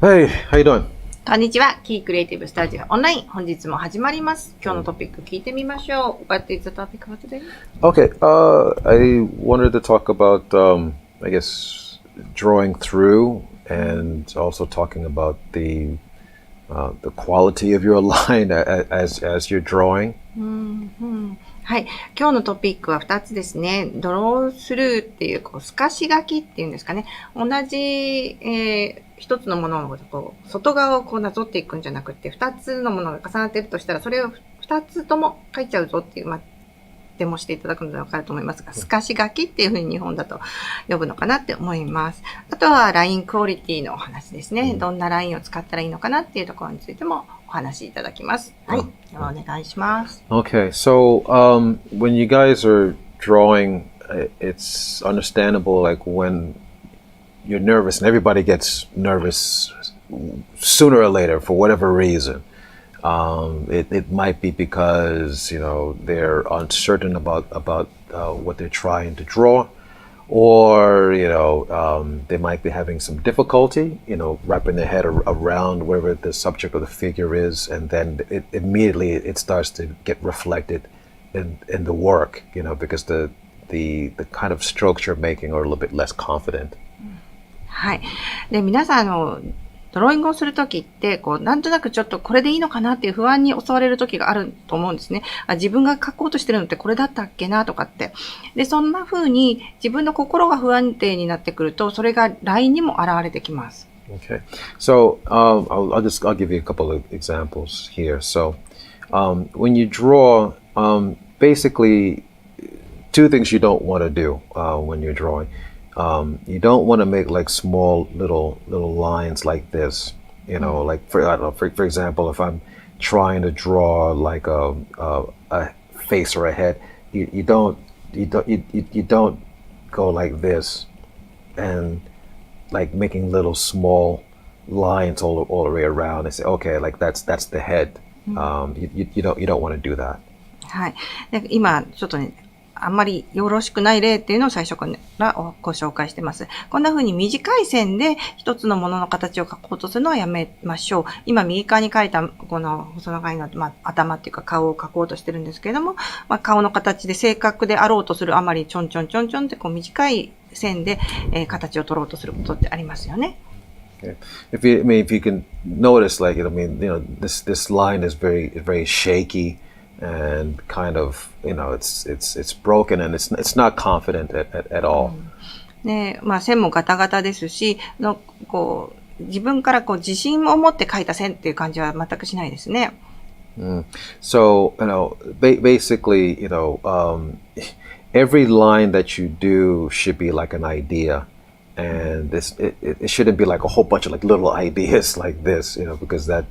Hey, how you doing? こんにちは。キークリエイティブスタジオオンライン。本日も始まります。今日のトピック聞いてみましょう。What is the topic for today? Okay, I wanted to talk about, I guess, drawing through and also talking about the quality of your line as you're drawing. はい。今日のトピックは2つですね。ドロースルーっていう、すかし書きっていうんですかね。同じ、一つのものを外側をなぞっていくんじゃなくて、2つのものが重なっているとしたら、それを2つとも書いちゃうぞっていう、デモしていただくのでわかると思いますが、すかし書きっていうふうに日本だと呼ぶのかなって思います。あとはラインクオリティのお話ですね。どんなラインを使ったらいいのかなっていうところについてもお話しいただきます。はい。ではお願いします。Okay, so when you guys are drawing, it's understandable like when you're nervous, and everybody gets nervous sooner or later for whatever reason. It might be because they're uncertain about what they're trying to draw, or they might be having some difficulty wrapping their head around whatever the subject or the figure is, and then immediately it starts to get reflected in the work, because the kind of strokes you're making are a little bit less confident. はい。で、皆さんドローイングをするときって、なんとなくちょっとこれでいいのかなっていう不安に襲われるときがあると思うんですね。自分が書こうとしてるのってこれだったっけなとかって。で、そんな風に自分の心が不安定になってくると、それがラインにも現れてきます。Okay. So, I'll give you a couple of examples here. So, when you draw, basically, two things you don't want to do when you're drawing. You don't want to make like small little lines like this, like for example, if I'm trying to draw like a face or a head, you don't go like this and like making little small lines all the way around and say, okay, like that's the head. You don't want to do that. はい。で、今ちょっとね。あんまりよろしくない例っていうのを最初からご紹介してます。こんな風に短い線で一つのものの形を描こうとするのはやめましょう。今右側に描いたこの細長いの、頭っていうか顔を描こうとしてるんですけれども、顔の形で正確であろうとするあまりちょんちょんって短い線で、形を取ろうとすることってありますよね。Okay. If you can notice, like, this line is very shaky.And kind of, it's broken and it's not confident at all. ね、線もガタガタですし、自分から自信を持って描いた線っていう感じは全くしないですね。So, basically, every line that you do should be like an idea. And it shouldn't be like a whole bunch of like little ideas like this, because that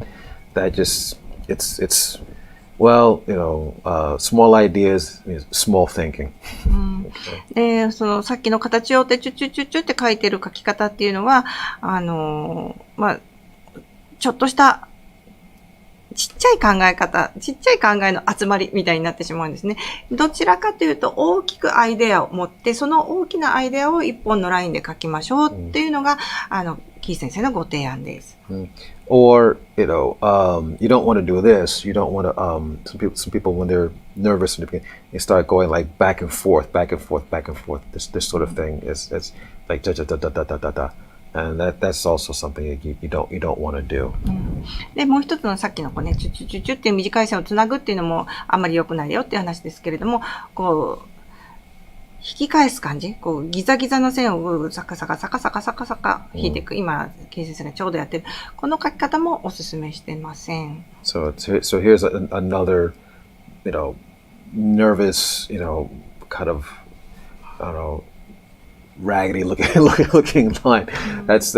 just, it's,Well, small ideas means small thinking. で、さっきの形をチュって書いてる書き方っていうのは、ちょっとしたちっちゃい考えの集まりみたいになってしまうんですね。どちらかというと大きくアイデアを持って、その大きなアイデアを一本のラインで書きましょうっていうのが、キー先生のご提案です。Or, you don't want to do this. You don't want to, some people when they're nervous, they start going like back and forth. This sort of thing is like da-da-da-da-da-da-da. And that's also something you don't want to do. で、もう一つのさっきのチュっていう短い線をつなぐっていうのもあんまり良くないよっていう話ですけれども、引き返す感じギザギザの線をサカサカ引いていく。今、ケイ先生がちょうどやってる。この書き方もおすすめしてません。So here's another, nervous, kind of, I don't know, raggedy looking line. That's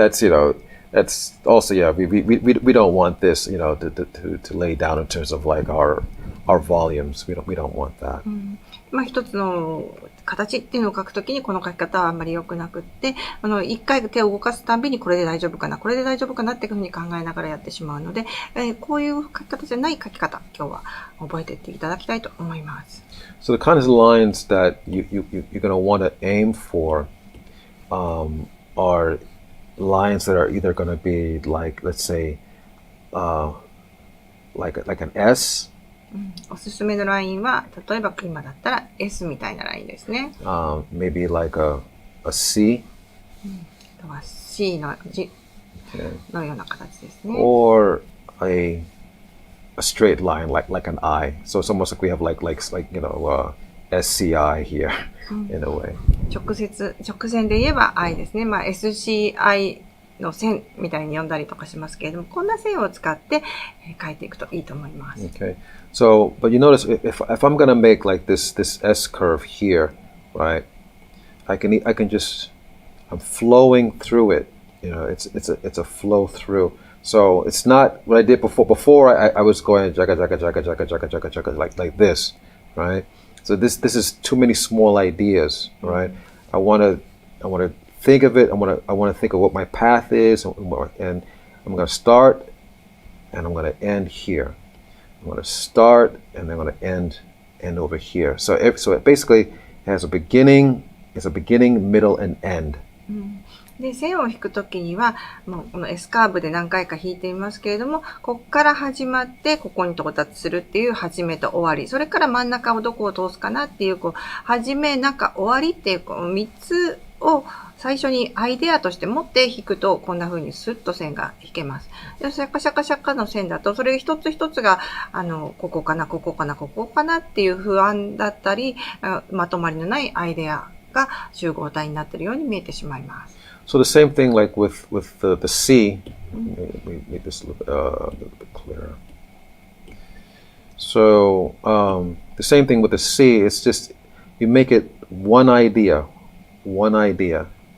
also, yeah, we don't want this, to lay down in terms of like our volumes. We don't want that. 一つの形っていうのを書くときにこの書き方はあんまり良くなくって、一回手を動かすたびにこれで大丈夫かなっていうふうに考えながらやってしまうので、こういう書き方じゃない書き方、今日は覚えていっていただきたいと思います。So the kind of lines that you're going to want to aim for are lines that are either going to be like, let's say, like an S. おすすめのラインは、例えば今だったら S みたいなラインですね。Maybe like a C. あとは C の字のような形ですね。Or a straight line like an I. So it's almost like we have like SCI here in a way. 直線で言えば I ですね。まあ SCI の線みたいに読んだりとかしますけれども、こんな線を使って書いていくといいと思います。Okay. So, but you notice if I'm going to make like this S curve here, right? I can just I'm flowing through it. You know, it's a flow through. So it's not what I did before. Before I was going jaga like this, right? So this is too many small ideas, right? I want to think of it. I want to think of what my path is, and I'm going to start, and I'm going to end here. I'm going to start, and I'm going to end over here. So it basically has a beginning, middle, and end. で、線を引くときには、もうこの S カーブで何回か引いていますけれども、ここから始まって、ここに到達するっていう始めと終わり。それから真ん中をどこを通すかなっていう、始め、中、終わりっていう、3つを最初にアイデアとして持って引くと、こんな風にスッと線が引けます。で、シャカシャカシャカの線だと、それ一つ一つが、ここかな、ここかな、ここかなっていう不安だったり、まとまりのないアイデアが集合体になっているように見えてしまいます。So the same thing like with the C. Let me make this a little bit clearer. So the same thing with the C. It's just you make it one idea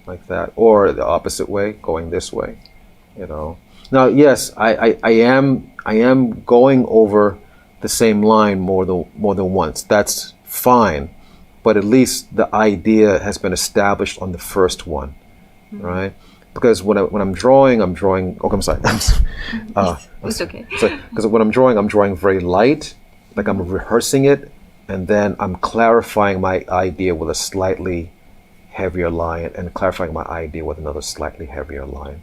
like that, or the opposite way, going this way. You know. Now, yes, I am going over the same line more than once. That's fine, but at least the idea has been established on the first one. Right? Because when I'm drawing, oh, I'm sorry. It's okay. Because when I'm drawing very light, like I'm rehearsing it, and then I'm clarifying my idea with a slightly heavier line, and clarifying my idea with another slightly heavier line.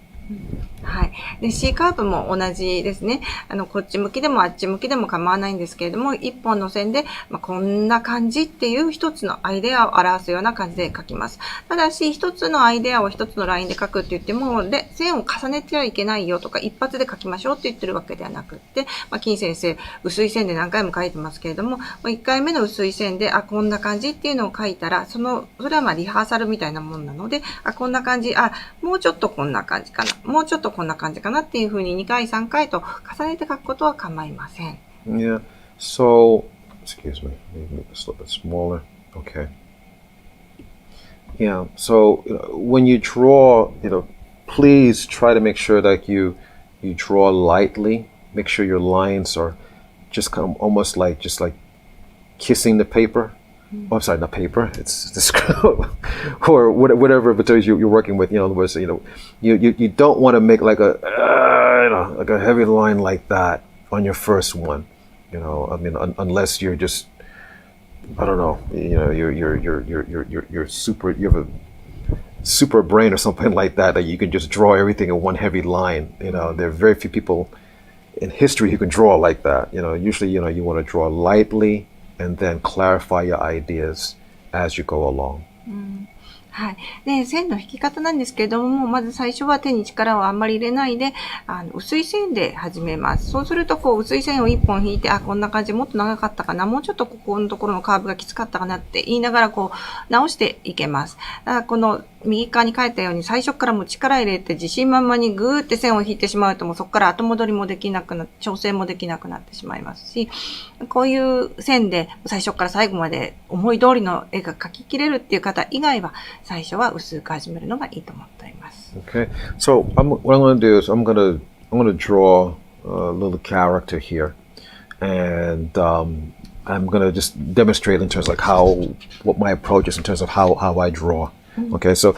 はい。で、C カーブも同じですね。こっち向きでもあっち向きでも構わないんですけれども、一本の線で、こんな感じっていう一つのアイデアを表すような感じで書きます。ただし、一つのアイデアを一つのラインで書くって言っても、で、線を重ねてはいけないよとか、一発で書きましょうって言ってるわけではなくって、金先生、薄い線で何回も書いてますけれども、1回目の薄い線で、こんな感じっていうのを書いたら、それはリハーサルみたいなもんなので、こんな感じ、もうちょっとこんな感じかな。もうちょっとこんな感じかなっていうふうに2回3回と重ねて書くことは構いません。Yeah. So, excuse me. Let me make this a little bit smaller. Okay. Yeah. So when you draw, please try to make sure that you draw lightly. Make sure your lines are just kind of almost like kissing the paper. Oh, I'm sorry, not paper. It's the screw or whatever materials you're working with. In other words, you don't want to make like a heavy line like that on your first one. I mean, unless you're just, I don't know. You have a super brain or something like that you can just draw everything in one heavy line. There are very few people in history who can draw like that. Usually, you want to draw lightly. And then clarify your ideas as you go along. はい。で、線の引き方なんですけれども、まず最初は手に力をあんまり入れないで、薄い線で始めます。そうすると、薄い線を1本引いて、こんな感じ、もっと長かったかな、もうちょっとここのところのカーブがきつかったかなって言いながら、直していけます。だからこの右側に書いたように、最初からもう力入れて、自信満々にぐーって線を引いてしまうと、もうそこから後戻りもできなくなって、調整もできなくなってしまいますし、こういう線で最初から最後まで思い通りの絵が描ききれるっていう方以外は、最初は薄く始めるのがいいと思っています。Okay, so what I'm going to do is I'm going to draw a little character here, and I'm going to just demonstrate in terms of what my approach is in terms of how I draw. Okay, so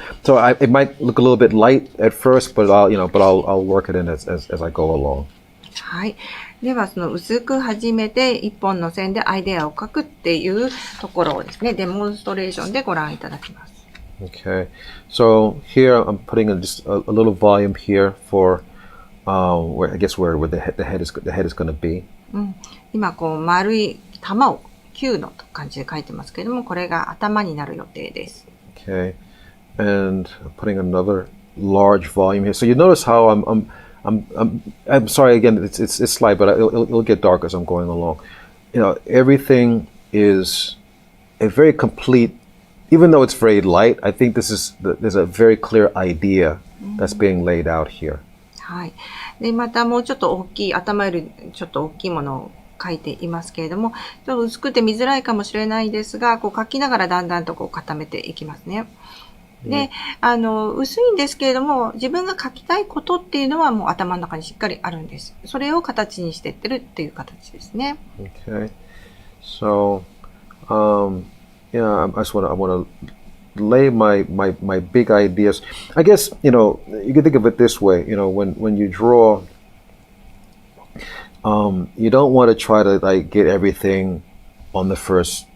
it might look a little bit light at first, but I'll work it in as I go along. はい。では、その薄く始めて一本の線でアイデアを描くっていうところをですね、デモンストレーションでご覧いただきます。Okay, so here I'm putting just a little volume here for where I guess where the head is going to be. 今こう丸い玉を球の感じで書いてますけれども、これが頭になる予定です。Okay, and I'm putting another large volume here. So you notice how I'm sorry again. It's slight, but it'll get dark as I'm going along. You know, everything is a very complete. Even though it's very light, I think there's a very clear idea that's being laid out here. はい。で、またもうちょっと大きい、頭よりちょっと大きいものを書いていますけれども、ちょっと薄くて見づらいかもしれないですが、こう書きながらだんだんとこう固めていきますね。で、薄いんですけれども、自分が書きたいことっていうのはもう頭の中にしっかりあるんです。それを形にしていってるっていう形ですね。Okay. So, yeah, I want to lay my big ideas. I guess, you know, you can think of it this way, you know, when you draw, you don't want to try to like get everything on the first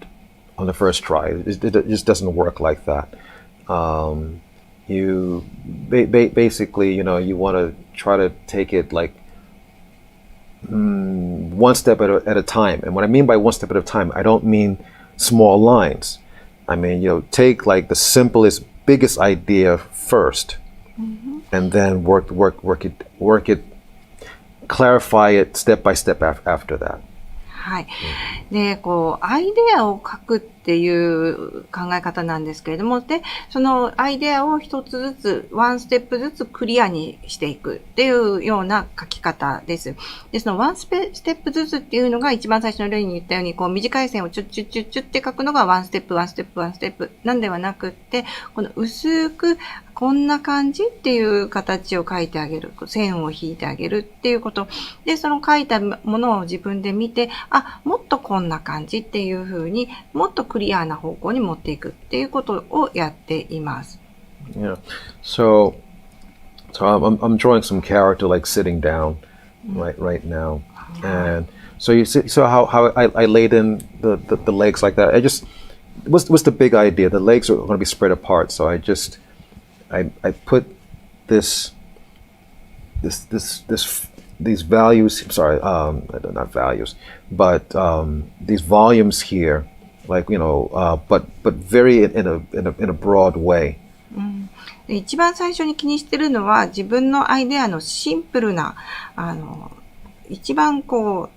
try. It just doesn't work like that. You basically, you know, you want to try to take it like one step at a time. And what I mean by one step at a time, I don't mean small lines. I mean, you know, take like the simplest, biggest idea first, and then work it, clarify it step by step after that. はい。で、こう、アイデアを書くっていう考え方なんですけれども、で、そのアイデアを一つずつ、ワンステップずつクリアにしていくっていうような書き方です。で、そのワンステップずつっていうのが一番最初の例に言ったように、こう短い線をチュッチュッチュッチュッって書くのがワンステップなんではなくって、この薄くこんな感じっていう形を書いてあげる。線を引いてあげるっていうこと。で、その書いたものを自分で見て、あ、もっとこんな感じっていう風にもっとクリアな方向に持っていくっていうことをやっています。Yeah. So I'm drawing some character like sitting down right now. And so you see how I laid in the legs like that. What's the big idea? The legs are going to be spread apart. So I put these values, sorry, not values, but these volumes here, like, you know, but very in a broad way. で、一番最初に気にしてるのは自分のアイデアのシンプルな、一番こ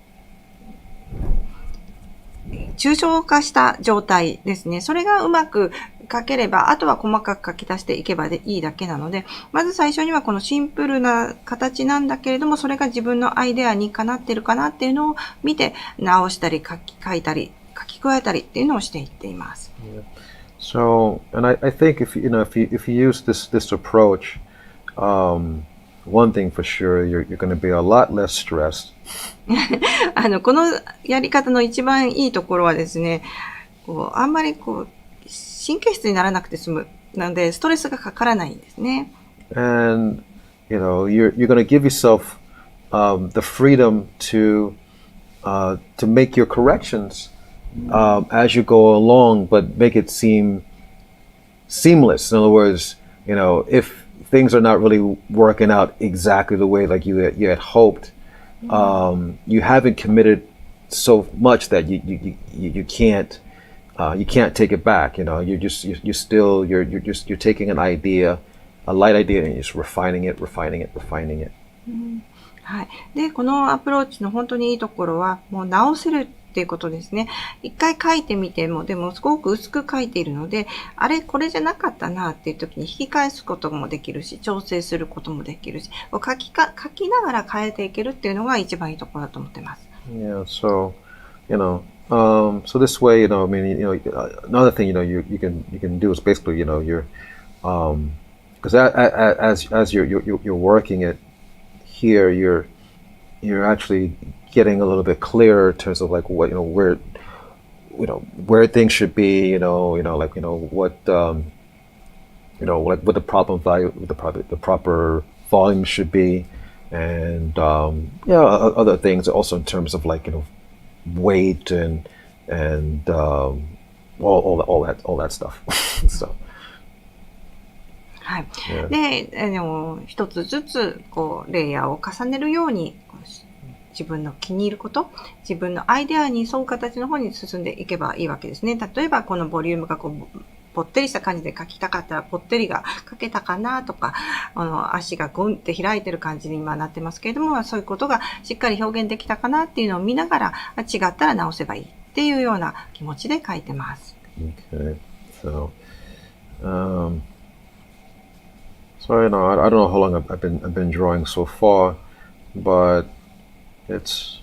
う、抽象化した状態ですね。それがうまく書ければ、あとは細かく書き足していけばいいだけなので、まず最初にはこのシンプルな形なんだけれども、それが自分のアイデアにかなってるかなっていうのを見て、直したり書いたり、書き加えたりっていうのをしていっています。So, and I think if you use this approach, one thing for sure, you're going to be a lot less stressed. このやり方の一番いいところはですね、こうあんまりこう神経質にならなくて済む。なのでストレスがかからないんですね。And you know, you're going to give yourself the freedom to make your corrections as you go along, but make it seem seamless. In other words, you know, if things are not really working out exactly the way like you had hoped, you haven't committed so much that you can't take it back. You know, you're taking an idea, a light idea, and you're just refining it. はい。で、このアプローチの本当にいいところは、もう直せるっていうことですね。一回書いてみても、でもすごく薄く書いているので、あれ、これじゃなかったなっていう時に引き返すこともできるし、調整することもできるし、書きながら変えていけるっていうのが一番いいところだと思ってます。Yeah, so, you know, so this way, you know, I mean, you know, another thing, you know, you can do is basically, you know, you're, because as you're working it here, you're actually getting a little bit clearer in terms of like what, you know, where things should be, like, what, like what the problem value, the proper volume should be, and other things also in terms of like, you know, weight and all that stuff. So はい。Yeah. で、一つずつ、レイヤーを重ねるように、自分の気に入ること、自分のアイデアに沿う形の方に進んでいけばいいわけですね。例えば、このボリュームがぽってりした感じで描きたかったら、ぽってりが描けたかなとか、足がグンって開いてる感じに今なってますけれども、そういうことがしっかり表現できたかなっていうのを見ながら、違ったら直せばいいっていうような気持ちで描いてます。Okay. So, so I don't know how long I've been drawing so far, but there's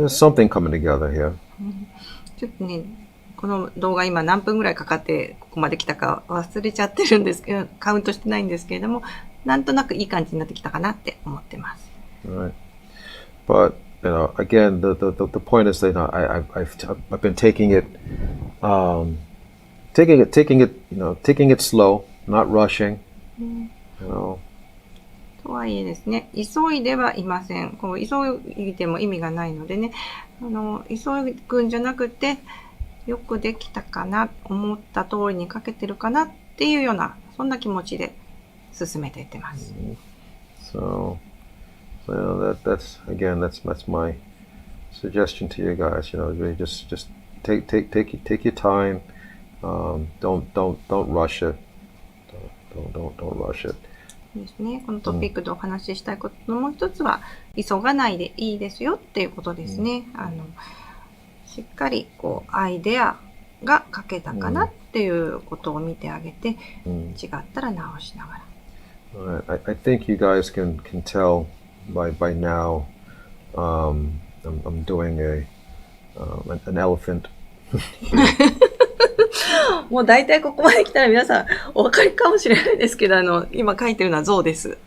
something coming together here. ちょっとね、この動画今何分ぐらいかかってここまで来たか忘れちゃってるんですけど、カウントしてないんですけれども、なんとなくいい感じになってきたかなって思ってます。Right. But again, the point is that I've been taking it slow, not rushing. とはいえですね、急いではいません。急いでも意味がないのでね、急ぐんじゃなくて、よくできたかな、思った通りに描けてるかなっていうような、そんな気持ちで進めていってます。So that's my suggestion to you guys. Really just take your time. Don't rush it. Don't rush it. ですね。このトピックでお話ししたいことのもう一つは、急がないでいいですよっていうことですね。しっかりアイデアが描けたかなっていうことを見てあげて、違ったら直しながら。Alright. I think you guys can tell by now. I'm doing an elephant. もう大体ここまで来たら皆さんお分かりかもしれないですけど、今描いてるのは象です。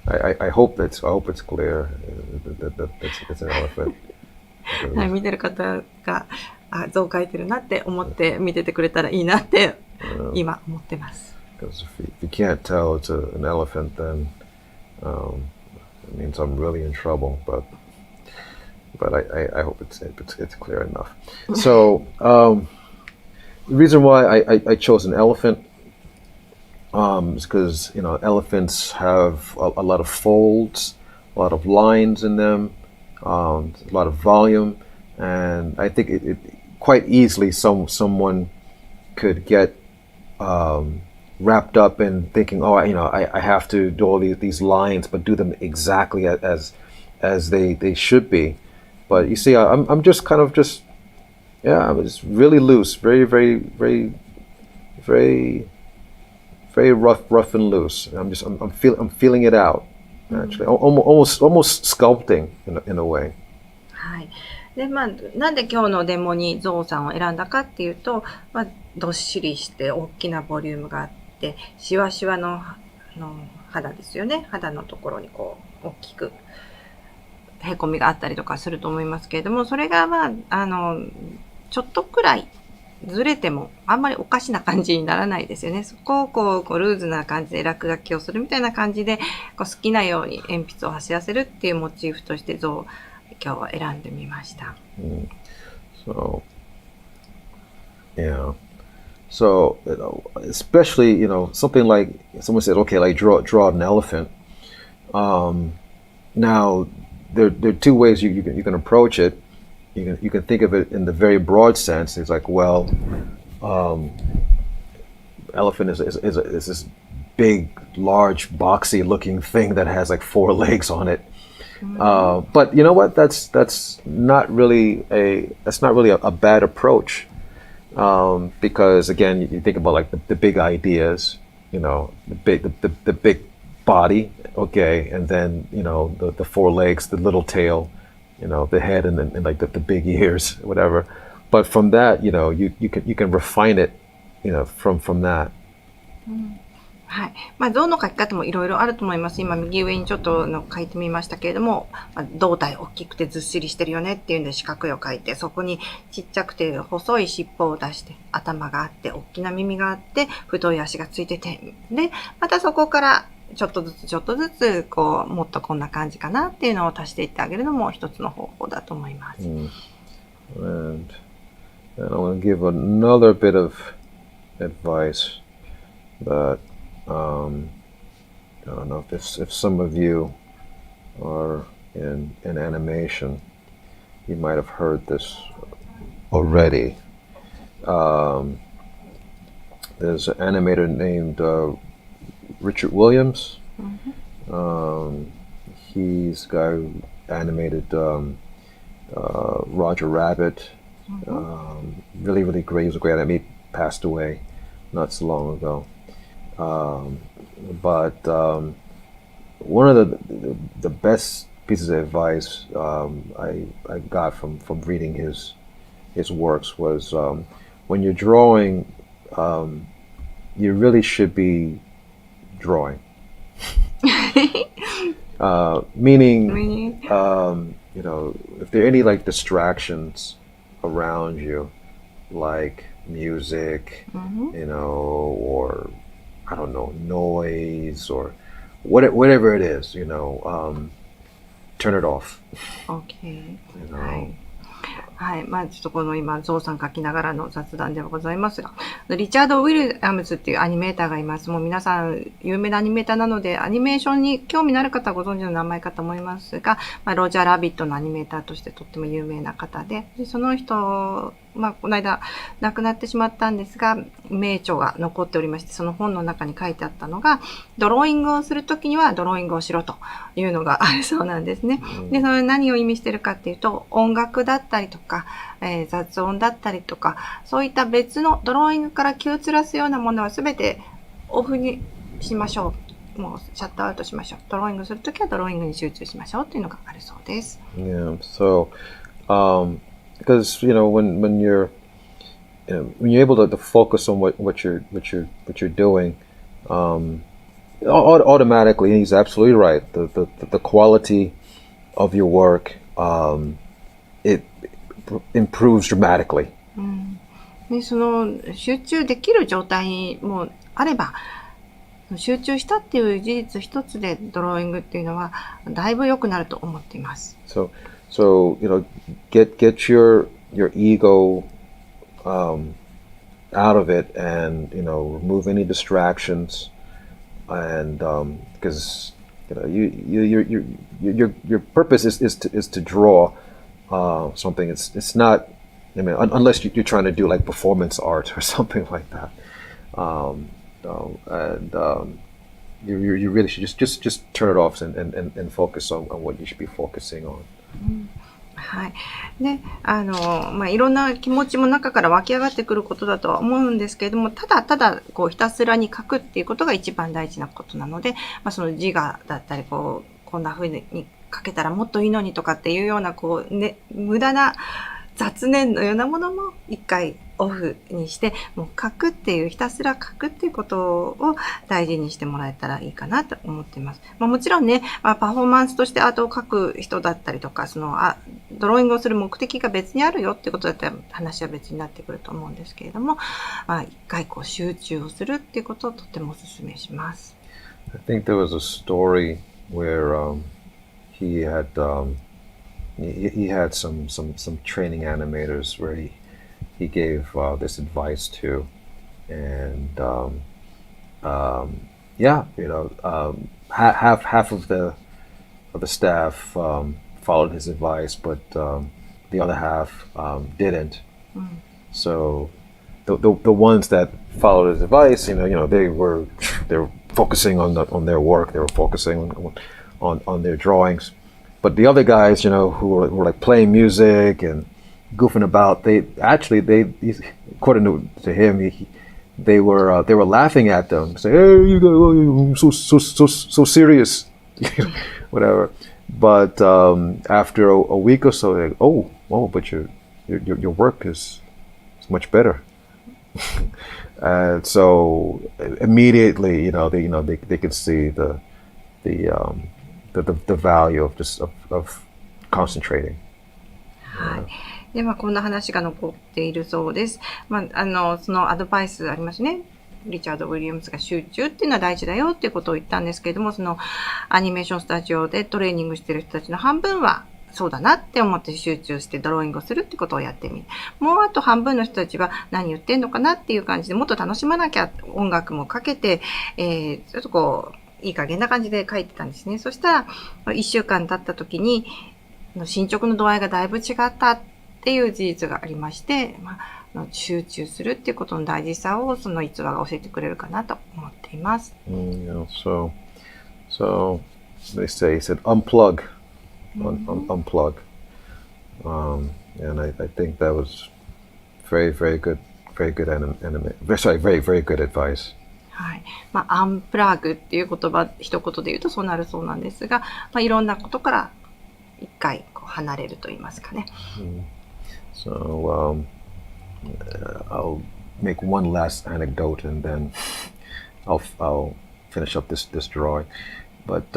I hope it's clear that it's an elephant. はい、見てる方が象描いてるなって思って見ててくれたらいいなって今思ってます。Because if you can't tell it's an elephant, then it means I'm really in trouble. But I hope it's clear enough. So the reason why I chose an elephant is because elephants have a lot of folds, a lot of lines in them, a lot of volume, and I think it quite easily someone could get wrapped up in thinking, I have to do all these lines, but do them exactly as they should be. But you see, I'm just kind of I'm just really loose, very rough and loose. I'm feeling it out, actually, almost sculpting in a way. はい。で、なんで今日のデモにゾウさんを選んだかっていうと、どっしりして大きなボリュームがあって、シワシワの肌ですよね。肌のところに大きくへこみがあったりとかすると思いますけれども、それがちょっとくらいずれてもあんまりおかしな感じにならないですよね。そこをルーズな感じで落書きをするみたいな感じで、好きなように鉛筆を走らせるっていうモチーフとしてゾウを今日は選んでみました。So, yeah. So, especially, something like someone said, okay, like draw an elephant. Now, there are two ways you can approach it. You can think of it in the very broad sense. It's like, well, elephant is this big, large, boxy-looking thing that has like 4 legs on it. But you know what? That's not really a bad approach, because again, you think about like the big ideas, the big body, okay, and then the 4 legs, the little tail, the head, and then like the big ears, whatever. But from that, you can refine it, from that. はい。象の描き方もいろいろあると思います。今右上にちょっと描いてみましたけれども、胴体大きくてずっしりしてるよねっていうんで四角いを描いて、そこにちっちゃくて細い尻尾を出して、頭があって、大きな耳があって、太い足がついてて、で、またそこからちょっとずつ、もっとこんな感じかなっていうのを足していってあげるのも一つの方法だと思います。And I want to give another bit of advice that I don't know if some of you are in animation, you might have heard this already. There's an animator named Richard Williams. He's the guy who animated Roger Rabbit. Really, really great. He was a great animator. He passed away not so long ago. But one of the best pieces of advice I got from reading his works was when you're drawing, you really should be drawing. Meaning, you know, if there are any like distractions around you, like music, you know, or I don't know, noise or whatever it is, you know, turn it off. Okay. You know? はい。まあ、ちょっとこの今、ゾウさん書きながらの雑談ではございますが、リチャード・ウィルアムズっていうアニメーターがいます。もう皆さん、有名なアニメーターなので、アニメーションに興味のある方はご存知の名前かと思いますが、まあ、ロジャー・ラビットのアニメーターとしてとっても有名な方で、その人、まあ、この間亡くなってしまったんですが、名著が残っておりまして、その本の中に書いてあったのが、ドローイングをするときにはドローイングをしろというのがあるそうなんですね。で、それ何を意味してるかっていうと、音楽だったりとか、雑音だったりとか、そういった別のドローイングから気をつらすようなものはすべてオフにしましょう。もうシャットアウトしましょう。ドローイングするときはドローイングに集中しましょうっていうのがあるそうです。Yeah. So, because you know when you're when you're able to focus on what you're doing, automatically, and he's absolutely right. The quality of your work, it improves dramatically. で、その集中できる状態もあれば、集中したっていう事実一つでドローイングっていうのはだいぶ良くなると思っています。So you know, get your ego out of it, and you know, remove any distractions, and because you know, your purpose is to draw something. It's not. I mean, unless you're trying to do like performance art or something like that, you really should just turn it off and focus on what you should be focusing on. はい。で、まあ、いろんな気持ちも中から湧き上がってくることだとは思うんですけれども、ただ、こう、ひたすらに書くっていうことが一番大事なことなので、まあ、その自我だったり、こんな風に書けたらもっといいのにとかっていうような、こう、ね、無駄な雑念のようなものも一回オフにして、もう書くっていう、ひたすら書くっていうことを大事にしてもらえたらいいかなと思っています。まあ、もちろんね、まあ、パフォーマンスとしてアートを描く人だったりとか、ドローイングをする目的が別にあるよってことだったら話は別になってくると思うんですけれども、まあ、一回こう集中をするっていうことをとてもお勧めします。I think there was a story where he had some training animators where he gave this advice to, and yeah, you know, half of the staff followed his advice, but the other half didn't. So the ones that followed his advice, you know, they were focusing on their work, they were focusing on their drawings. But the other guys, you know, who were like playing music and goofing about, they according to him, they were laughing at them, saying, "Hey, you guys, so serious," whatever. But after a week or so, they're like, oh, but your work is much better. And so immediately, you know, they could see the value of concentrating. はい。で、まあ、こんな話が残っているそうです。まあ、そのアドバイスありますね。リチャード・ウィリアムズが集中っていうのは大事だよっていうことを言ったんですけれども、そのアニメーションスタジオでトレーニングしている人たちの半分はそうだなって思って集中してドローイングをするってことをやってみる。もうあと半分の人たちは何言ってんのかなっていう感じでもっと楽しまなきゃ音楽もかけて、ちょっとこう、いい加減な感じで書いてたんですね。そしたら、1週間経った時に、進捗の度合いがだいぶ違ったっていう事実がありまして、集中するっていうことの大事さをその逸話が教えてくれるかなと思っています。So they said unplug, unplug, and I think that was very good very good advice. はい。アンプラグっていう言葉、一言で言うとそうなるそうなんですが、いろんなことから一回こう離れると言いますかね。So, I'll make one last anecdote and then I'll finish up this drawing. But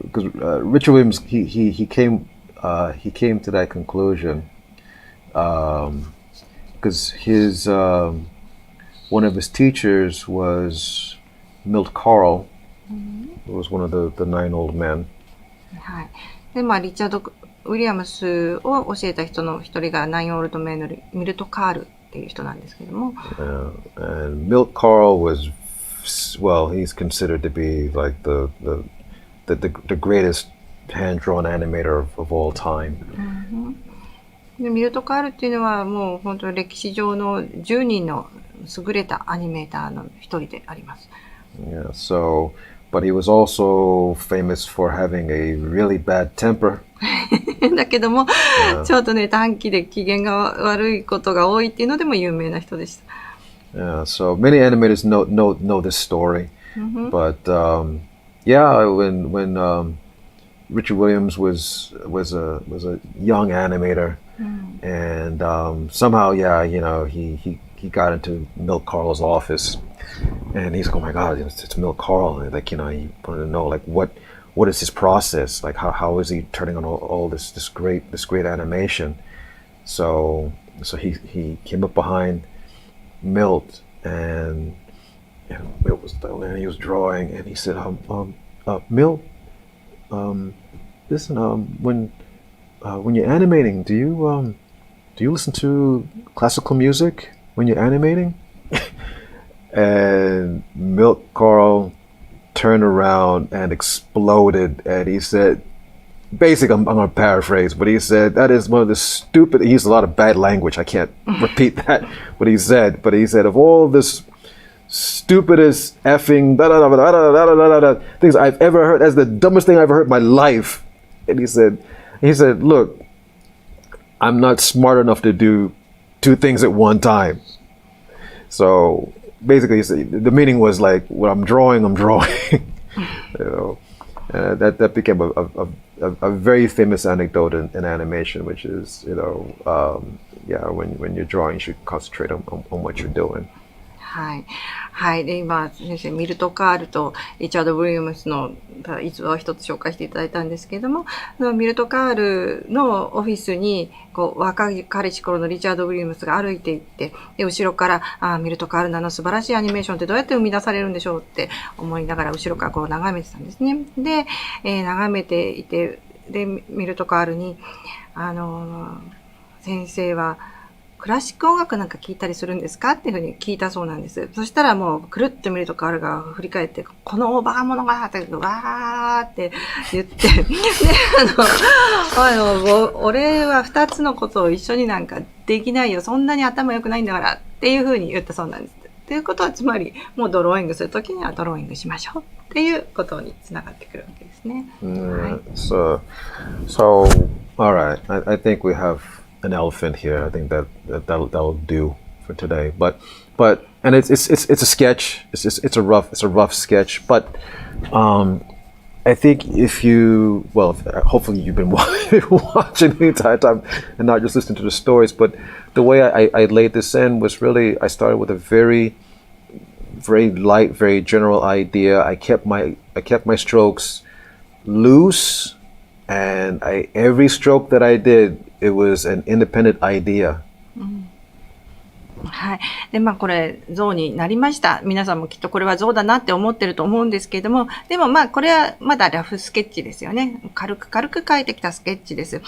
because Richard Williams, he came to that conclusion because his one of his teachers was Milt Carl, who was one of the 9 old men. はい。で、リチャード・ウィリアムスを教えた人の一人が9オールドメンのミルト・カールっていう人なんですけども。And Milt Carl was, well, he's considered to be like the greatest hand-drawn animator of all time. でミルト・カールっていうのはもう本当に歴史上の10人の優れたアニメーターの一人であります。Yeah, so, but he was also famous for having a really bad temper. だけども、ちょっとね、短気で機嫌が悪いことが多いっていうのでも有名な人でした。Yeah, so many animators know this story, but yeah, when Richard Williams was a young animator, and somehow, yeah, you know, he got into Milt Carl's office, and he's like, oh my God, it's Milt Carl. And like, you know, he wanted to know like what is his process? Like how is he turning on all this great animation? So he came up behind Milt, and Milt was down there, and he was drawing, and he said, Milt, listen, when you're animating, do you listen to classical music when you're animating? And Milt Carl turned around and exploded, and he said, basically, I'm going to paraphrase, but he said, that is one of the stupid, he used a lot of bad language, I can't repeat that, what he said, but he said, of all this stupidest effing things I've ever heard, that's the dumbest thing I've ever heard in my life. And he said, look, I'm not smart enough to do 2 things at one time. So basically, the meaning was like, when I'm drawing, you know. That became a very famous anecdote in animation, which is, you know, yeah, when you're drawing, you should concentrate on what you're doing. はい。はい。で、今、先生、ミルト・カールとリチャード・ウィリアムスの逸話を一つ紹介していただいたんですけれども、ミルト・カールのオフィスに、若い彼氏頃のリチャード・ウィリアムスが歩いていって、で、後ろから、ミルト・カールの素晴らしいアニメーションってどうやって生み出されるんでしょうって思いながら、後ろから眺めてたんですね。で、眺めていて、で、ミルト・カールに、先生は、クラシック音楽なんか聞いたりするんですかっていうふうに聞いたそうなんです。そしたらもう、くるって見るとカールが振り返って、このおバカ者が、って、わーって言って、で、俺は2つのことを一緒になんかできないよ。そんなに頭良くないんだからっていうふうに言ったそうなんです。ということは、つまり、もうドローイングするときにはドローイングしましょうっていうことにつながってくるわけですね。はい、So, all right. I think we have an elephant here. I think that'll do for today. But and it's a sketch. It's a rough sketch. But I think hopefully you've been watching the entire time and not just listening to the stories. But the way I laid this in was really, I started with a very light, very general idea. I kept my strokes loose, and every stroke that I did, it was an independent idea. はい。で、これ、象になりました。皆さんもきっとこれは象だなって思ってると思うんですけれども、でもこれはまだラフスケッチですよね。軽く描いてきたスケッチです。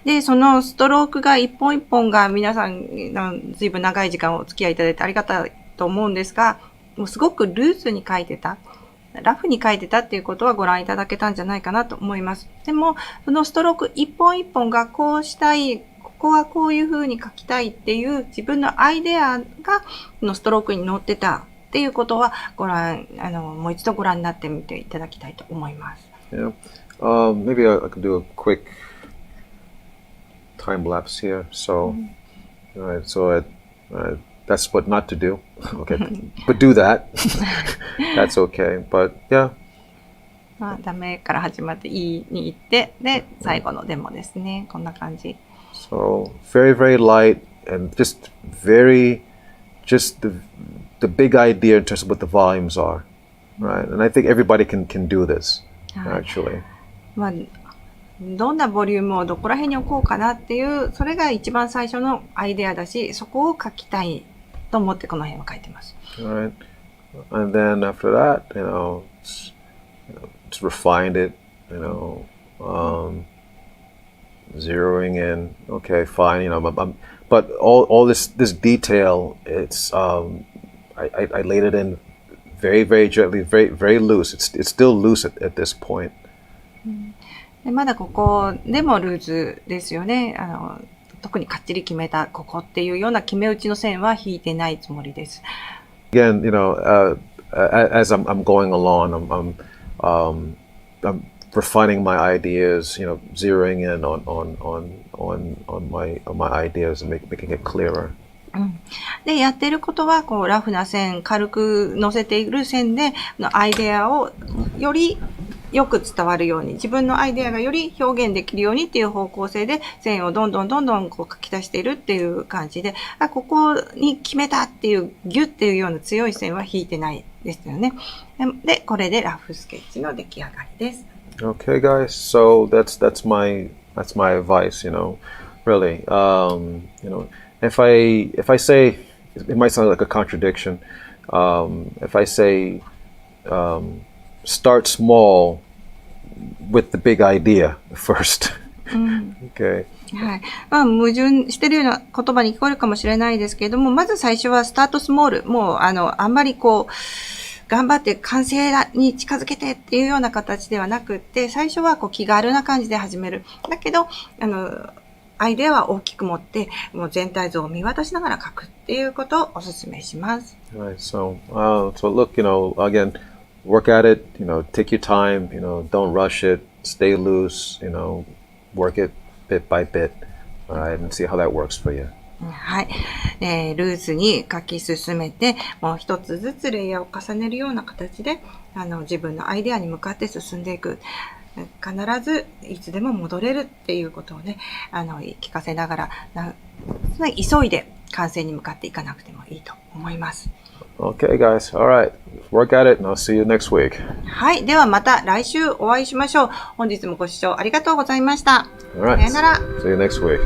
で、そのストロークが一本一本が皆さん、随分長い時間お付き合いいただいてありがたいと思うんですが、もうすごくルーズに描いてた。ラフに描いてたっていうことはご覧いただけたんじゃないかなと思います。でも、そのストローク一本一本がこうしたい、ここはこういう風に描きたいっていう自分のアイデアがのストロークに載ってたっていうことはもう一度ご覧になってみていただきたいと思います。Yeah. Maybe I could do a quick time lapse here. So, alright, so that's what not to do. Okay, but do that. That's okay. But yeah. ダメから始まっていいに行って、で、最後のデモですね。こんな感じ。So very, very light and just the big idea in terms of what the volumes are, right? And I think everybody can do this, actually. どんなボリュームをどこら辺に置こうかなっていう、それが一番最初のアイデアだし、そこを書きたいと思ってこの辺を書いてます。Alright. And then after that, just refined it, zeroing in. Okay, fine. But all this detail, it's I laid it in very, very gently, very, very loose. It's still loose at this point. でまだここでもルーズですよね。特にかっちり決めたここっていうような決め打ちの線は引いてないつもりです。Again, as I'm going along, I'm refining my ideas, zeroing in on my ideas and making it clearer. で、やってることは、ラフな線、軽く乗せている線で、アイデアをよりよく伝わるように、自分のアイデアがより表現できるようにっていう方向性で、線をどんどん書き足しているっていう感じで、ここに決めたっていう、ギュッっていうような強い線は引いてないですよね。で、これでラフスケッチの出来上がりです。Okay, guys. So that's my advice. Really. If I say, it might sound like a contradiction. If I say, start small with the big idea first. Okay. はい。矛盾してるような言葉に聞こえるかもしれないですけれども、まず最初はスタートスモール。もう、あんまり頑張って完成に近づけてっていうような形ではなくって、最初は気軽な感じで始める。だけど、アイデアは大きく持って、もう全体像を見渡しながら書くっていうことをお勧めします。Right. So look, again, work at it, take your time, don't rush it, stay loose, work it bit by bit, all right, and see how that works for you. はい。ルーズに書き進めて、もう一つずつレイヤーを重ねるような形で、自分のアイデアに向かって進んでいく。必ずいつでも戻れるっていうことをね、聞かせながら、急いで完成に向かっていかなくてもいいと思います。Okay, guys. All right. Work at it, and I'll see you next week. はい。ではまた来週お会いしましょう。本日もご視聴ありがとうございました。All right. さよなら。See you next week.